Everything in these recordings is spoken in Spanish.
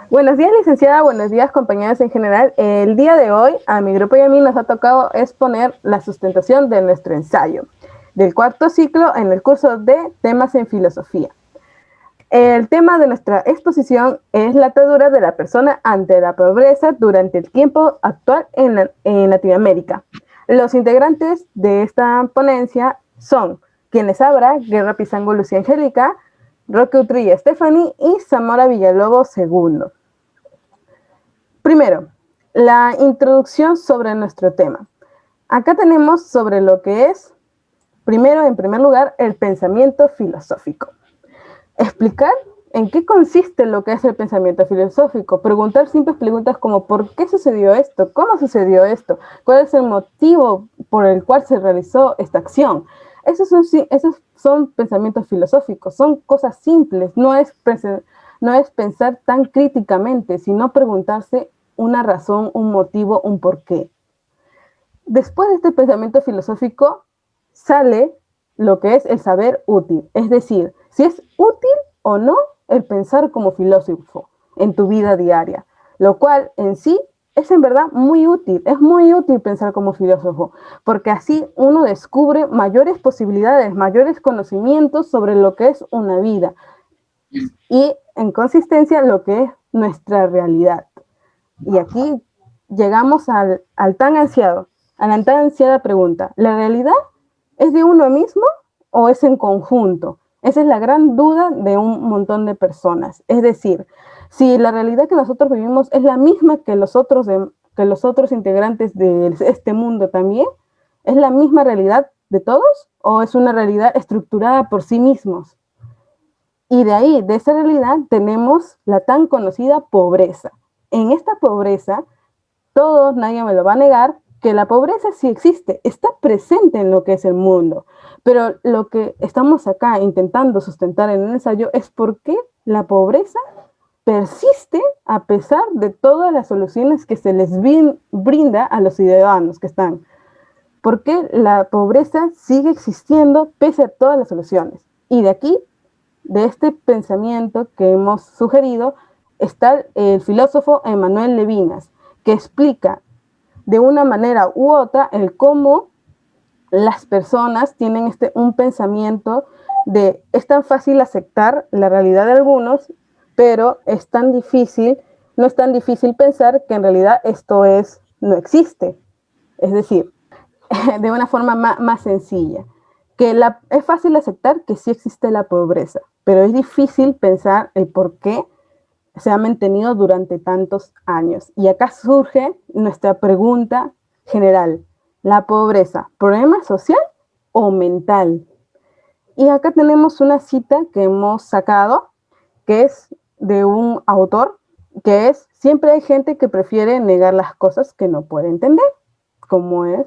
Buenos días, licenciada. Buenos días, compañeros en general. El día de hoy, a mi grupo y a mí nos ha tocado exponer la sustentación de nuestro ensayo del cuarto ciclo en el curso de temas en filosofía. El tema de nuestra exposición es la atadura de la persona ante la pobreza durante el tiempo actual en Latinoamérica. Los integrantes de esta ponencia son quienes habrá: Guerra Pizango, Lucía Angélica, Roque Utrilla Stephanie y Zamora Villalobos II. Primero, la introducción sobre nuestro tema. Acá tenemos sobre lo que es, primero, en primer lugar, el pensamiento filosófico. Explicar en qué consiste lo que es el pensamiento filosófico. Preguntar simples preguntas como ¿por qué sucedió esto? ¿Cómo sucedió esto? ¿Cuál es el motivo por el cual se realizó esta acción? Esos son pensamientos filosóficos, son cosas simples, no es pensar tan críticamente, sino preguntarse una razón, un motivo, un porqué. Después de este pensamiento filosófico sale lo que es el saber útil, es decir, si es útil o no el pensar como filósofo en tu vida diaria, lo cual en sí es en verdad muy útil, es muy útil pensar como filósofo, porque así uno descubre mayores posibilidades, mayores conocimientos sobre lo que es una vida y en consistencia lo que es nuestra realidad. Y aquí llegamos al tan ansiado, a la tan ansiada pregunta: ¿la realidad es de uno mismo o es en conjunto? Esa es la gran duda de un montón de personas. Es decir, si la realidad que nosotros vivimos es la misma que los otros integrantes de este mundo también, ¿es la misma realidad de todos o es una realidad estructurada por sí mismos? Y de ahí, de esa realidad, tenemos la tan conocida pobreza. En esta pobreza, todos, nadie me lo va a negar, que la pobreza sí existe, está presente en lo que es el mundo. Pero lo que estamos acá intentando sustentar en el ensayo es por qué la pobreza persiste a pesar de todas las soluciones que se les brinda a los ciudadanos que están. ¿Por qué la pobreza sigue existiendo pese a todas las soluciones? Y de aquí, de este pensamiento que hemos sugerido, está el filósofo Emmanuel Levinas, que explica de una manera u otra el cómo las personas tienen un pensamiento de es tan fácil aceptar la realidad de algunos, pero es tan difícil, no es tan difícil pensar que en realidad no existe. Es decir, de una forma más sencilla, que es fácil aceptar que sí existe la pobreza, pero es difícil pensar el por qué se ha mantenido durante tantos años. Y acá surge nuestra pregunta general: ¿la pobreza, problema social o mental? Y acá tenemos una cita que hemos sacado, que es de un autor, que es: siempre hay gente que prefiere negar las cosas que no puede entender, como es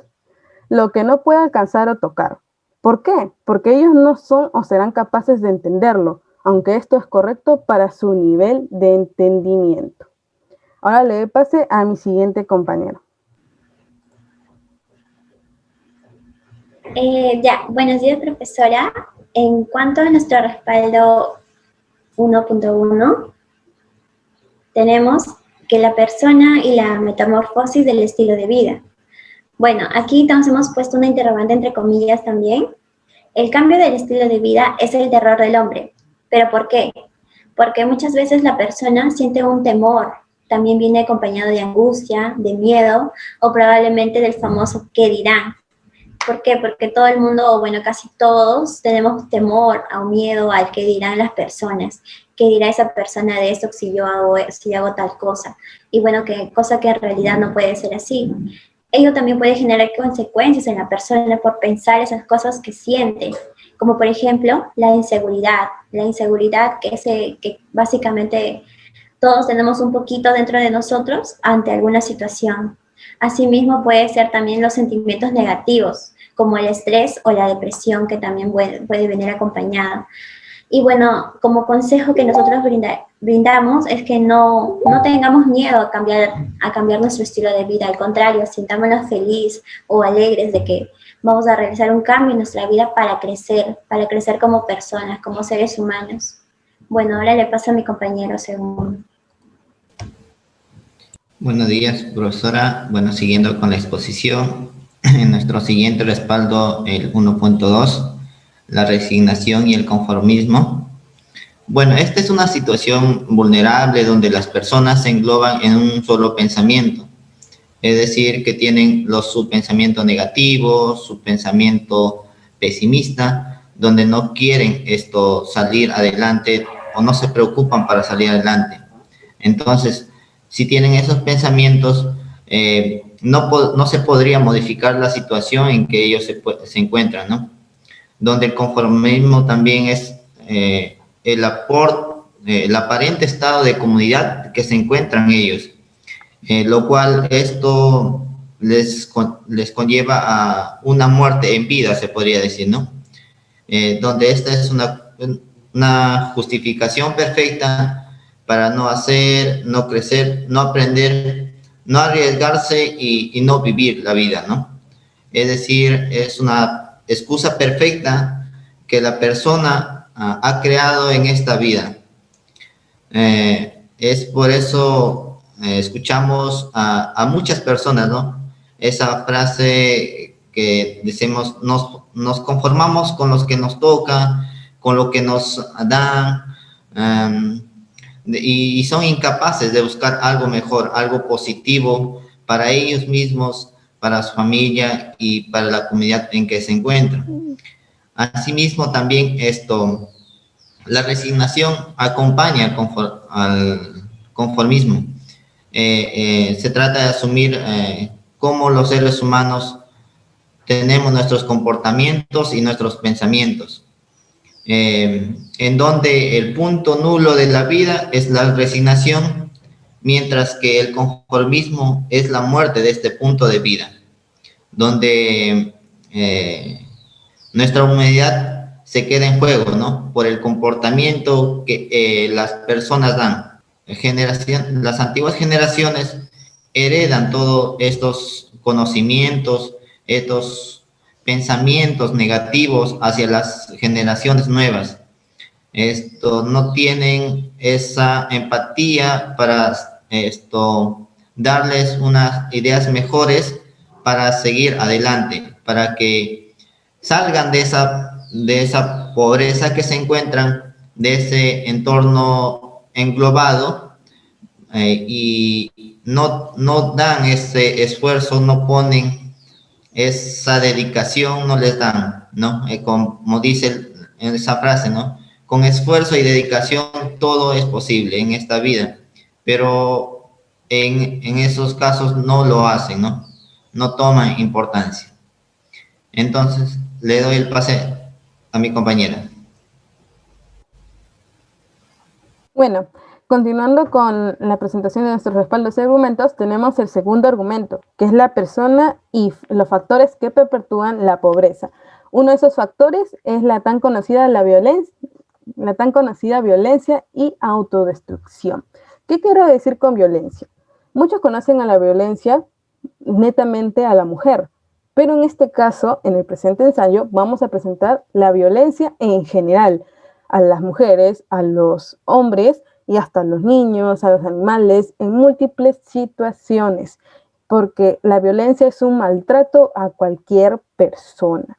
lo que no puede alcanzar o tocar. ¿Por qué? Porque ellos no son o serán capaces de entenderlo, aunque esto es correcto para su nivel de entendimiento. Ahora le pase a mi siguiente compañero. Buenos días, profesora. En cuanto a nuestro respaldo 1.1, tenemos que la persona y la metamorfosis del estilo de vida. Bueno, aquí nos hemos puesto una interrogante entre comillas también. El cambio del estilo de vida es el terror del hombre. ¿Pero por qué? Porque muchas veces la persona siente un temor, también viene acompañado de angustia, de miedo o probablemente del famoso ¿qué dirán? ¿Por qué? Porque todo el mundo, o bueno, casi todos, tenemos temor o miedo al que dirán las personas. ¿Qué dirá esa persona de esto si yo hago tal cosa? Y bueno, cosa que en realidad no puede ser así. Ello también puede generar consecuencias en la persona por pensar esas cosas que siente, como por ejemplo la inseguridad que básicamente todos tenemos un poquito dentro de nosotros ante alguna situación. Asimismo puede ser también los sentimientos negativos, como el estrés o la depresión, que también puede venir acompañado. Y bueno, como consejo que nosotros brindamos es que no tengamos miedo a cambiar nuestro estilo de vida, al contrario, sintámonos felices o alegres de que vamos a realizar un cambio en nuestra vida para crecer como personas, como seres humanos. Bueno, ahora le paso a mi compañero segundo. Buenos días, profesora. Bueno, siguiendo con la exposición, en nuestro siguiente respaldo, el 1.2, la resignación y el conformismo. Bueno, esta es una situación vulnerable donde las personas se engloban en un solo pensamiento, es decir, que tienen su pensamiento negativo, su pensamiento pesimista, donde no quieren salir adelante o no se preocupan para salir adelante. Entonces, si tienen esos pensamientos, no se podría modificar la situación en que ellos se encuentran, ¿no? Donde el conformismo también es el aparente estado de comodidad que se encuentran ellos, lo cual esto les conlleva a una muerte en vida, se podría decir, ¿no? Donde esta es una justificación perfecta para no hacer, no crecer, no aprender, no arriesgarse y no vivir la vida, ¿no? Es decir, es una excusa perfecta que la persona ha creado en esta vida. Es por eso escuchamos a muchas personas, ¿no? Esa frase que decimos, nos conformamos con los que nos toca, con lo que nos dan, y son incapaces de buscar algo mejor, algo positivo para ellos mismos, para su familia y para la comunidad en que se encuentran. Asimismo, también la resignación acompaña al conformismo. Se trata de asumir cómo los seres humanos tenemos nuestros comportamientos y nuestros pensamientos, en donde el punto nulo de la vida es la resignación, mientras que el conformismo es la muerte de este punto de vida, donde nuestra humanidad se queda en juego, ¿no? Por el comportamiento que las personas dan. Las antiguas generaciones heredan todos estos conocimientos, estos pensamientos negativos hacia las generaciones nuevas. No tienen esa empatía para darles unas ideas mejores para seguir adelante, para que salgan de esa pobreza que se encuentran, de ese entorno englobado, y no dan ese esfuerzo, no ponen esa dedicación, no les dan, ¿no? Como dice en esa frase, ¿no? Con esfuerzo y dedicación todo es posible en esta vida, pero en esos casos no lo hacen, ¿no? No toman importancia. Entonces, le doy el pase a mi compañera. Bueno, continuando con la presentación de nuestros respaldos y argumentos, tenemos el segundo argumento, que es la persona y los factores que perpetúan la pobreza. Uno de esos factores es la tan conocida violencia y autodestrucción. ¿Qué quiero decir con violencia? Muchos conocen a la violencia netamente a la mujer, pero en este caso, en el presente ensayo, vamos a presentar la violencia en general, a las mujeres, a los hombres y hasta a los niños, a los animales, en múltiples situaciones, porque la violencia es un maltrato a cualquier persona.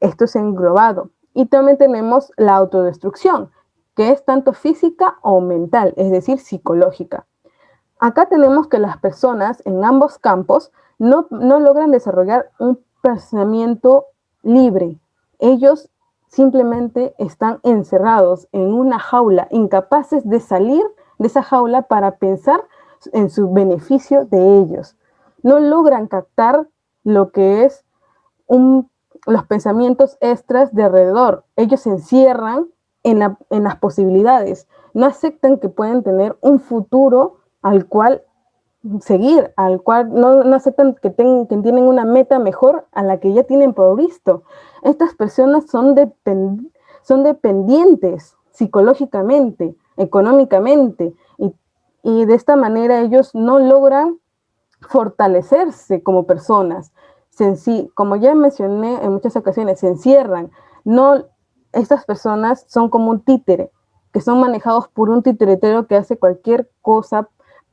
Esto es englobado. Y también tenemos la autodestrucción, que es tanto física o mental, es decir, psicológica. Acá tenemos que las personas en ambos campos no logran desarrollar un pensamiento libre. Ellos simplemente están encerrados en una jaula, incapaces de salir de esa jaula para pensar en su beneficio de ellos. No logran captar lo que es los pensamientos extras de alrededor. Ellos se encierran en las posibilidades. No aceptan que pueden tener un futuro al cual seguir, al cual no aceptan que tienen una meta mejor a la que ya tienen provisto. Estas personas son dependientes psicológicamente, económicamente, y de esta manera ellos no logran fortalecerse como personas. Como ya mencioné en muchas ocasiones, se encierran. Estas personas son como un títere, que son manejados por un titiritero que hace cualquier cosa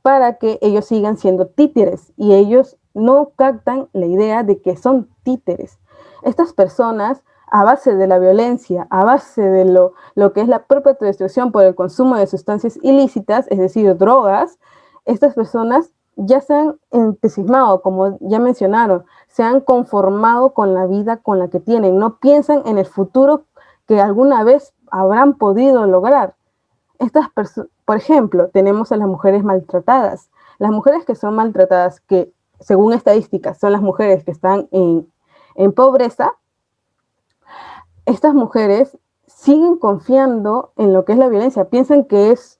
para que ellos sigan siendo títeres y ellos no captan la idea de que son títeres. Estas personas, a base de la violencia, a base de lo que es la propia autodestrucción por el consumo de sustancias ilícitas, es decir, drogas, estas personas ya se han entusiasmado, como ya mencionaron, se han conformado con la vida con la que tienen, no piensan en el futuro que alguna vez habrán podido lograr. Por ejemplo, tenemos a las mujeres maltratadas. Las mujeres que son maltratadas, que según estadísticas son las mujeres que están en pobreza, estas mujeres siguen confiando en lo que es la violencia, piensan que es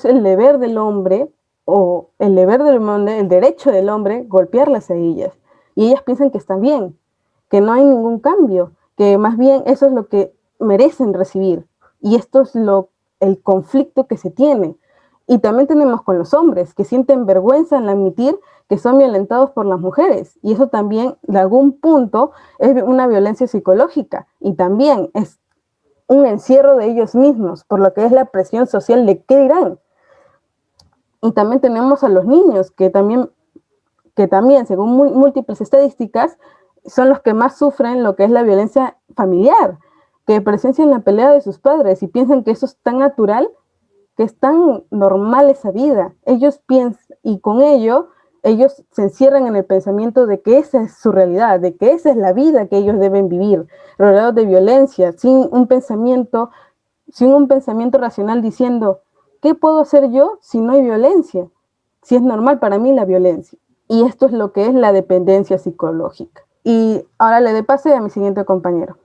el deber del hombre o el deber del hombre, el derecho del hombre golpearlas a ellas. Y ellas piensan que están bien, que no hay ningún cambio, que más bien eso es lo que merecen recibir. Y esto es el conflicto que se tiene. Y también tenemos con los hombres, que sienten vergüenza en admitir que son violentados por las mujeres. Y eso también, de algún punto, es una violencia psicológica. Y también es un encierro de ellos mismos, por lo que es la presión social de qué dirán. Y también tenemos a los niños, que también según múltiples estadísticas, son los que más sufren lo que es la violencia familiar, que presencian la pelea de sus padres y piensan que eso es tan natural, que es tan normal esa vida. Ellos piensan, y con ello, ellos se encierran en el pensamiento de que esa es su realidad, de que esa es la vida que ellos deben vivir, rodeados de violencia, sin un pensamiento racional diciendo, ¿qué puedo hacer yo si no hay violencia? Si es normal para mí la violencia. Y esto es lo que es la dependencia psicológica. Y ahora le doy pase a mi siguiente compañero.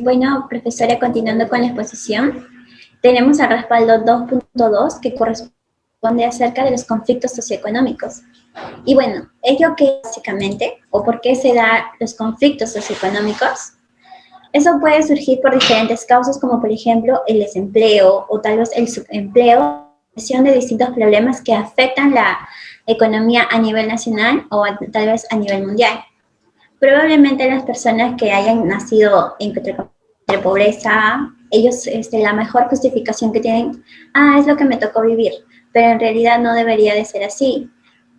Bueno, profesora, continuando con la exposición, tenemos al respaldo 2.2 que corresponde acerca de los conflictos socioeconómicos. Y bueno, ello que básicamente, o por qué se dan los conflictos socioeconómicos, eso puede surgir por diferentes causas, como por ejemplo el desempleo o tal vez el subempleo, de distintos problemas que afectan la economía a nivel nacional o tal vez a nivel mundial. Probablemente las personas que hayan nacido entre pobreza, ellos la mejor justificación que tienen, es lo que me tocó vivir, pero en realidad no debería de ser así.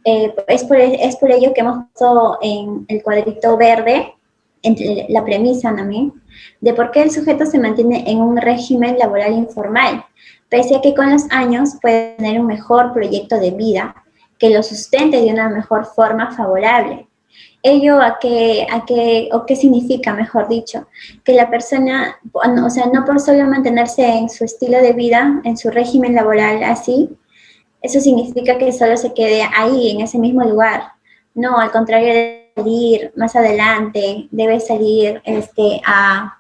Es por ello que hemos puesto en el cuadrito verde, entre la premisa también, de por qué el sujeto se mantiene en un régimen laboral informal, pese a que con los años puede tener un mejor proyecto de vida que lo sustente de una mejor forma favorable. Ello o qué significa, mejor dicho, que la persona, o sea, no por solo mantenerse en su estilo de vida, en su régimen laboral así, eso significa que solo se quede ahí, en ese mismo lugar. No, al contrario, debe salir más adelante, debe salir a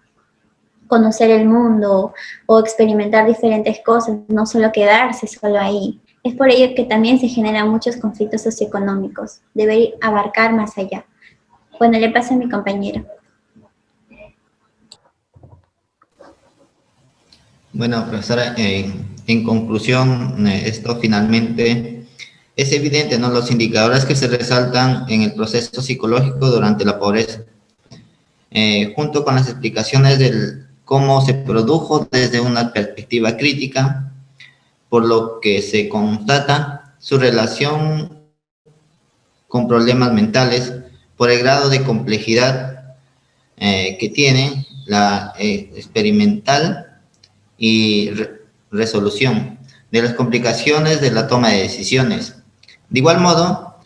conocer el mundo o experimentar diferentes cosas, no solo quedarse solo ahí. Es por ello que también se generan muchos conflictos socioeconómicos. Debe abarcar más allá. Bueno, le paso a mi compañero. Bueno, profesora, en conclusión, esto finalmente es evidente, ¿no? Los indicadores que se resaltan en el proceso psicológico durante la pobreza, junto con las explicaciones de cómo se produjo desde una perspectiva crítica, por lo que se constata su relación con problemas mentales por el grado de complejidad que tiene la experimental y resolución de las complicaciones de la toma de decisiones. De igual modo,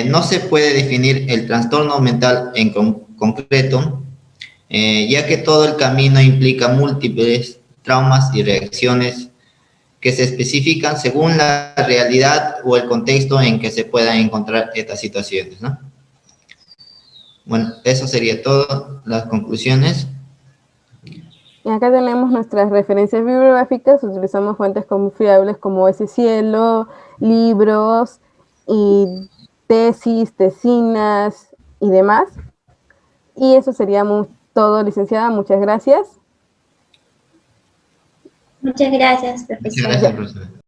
no se puede definir el trastorno mental en concreto, ya que todo el camino implica múltiples traumas y reacciones que se especifican según la realidad o el contexto en que se puedan encontrar estas situaciones, ¿no? Bueno, eso sería todo, las conclusiones. Y acá tenemos nuestras referencias bibliográficas, utilizamos fuentes confiables como Ese Cielo, libros y tesis, tesinas y demás. Y eso sería todo, licenciada, muchas gracias. Muchas gracias, profesor. Muchas gracias, profesor.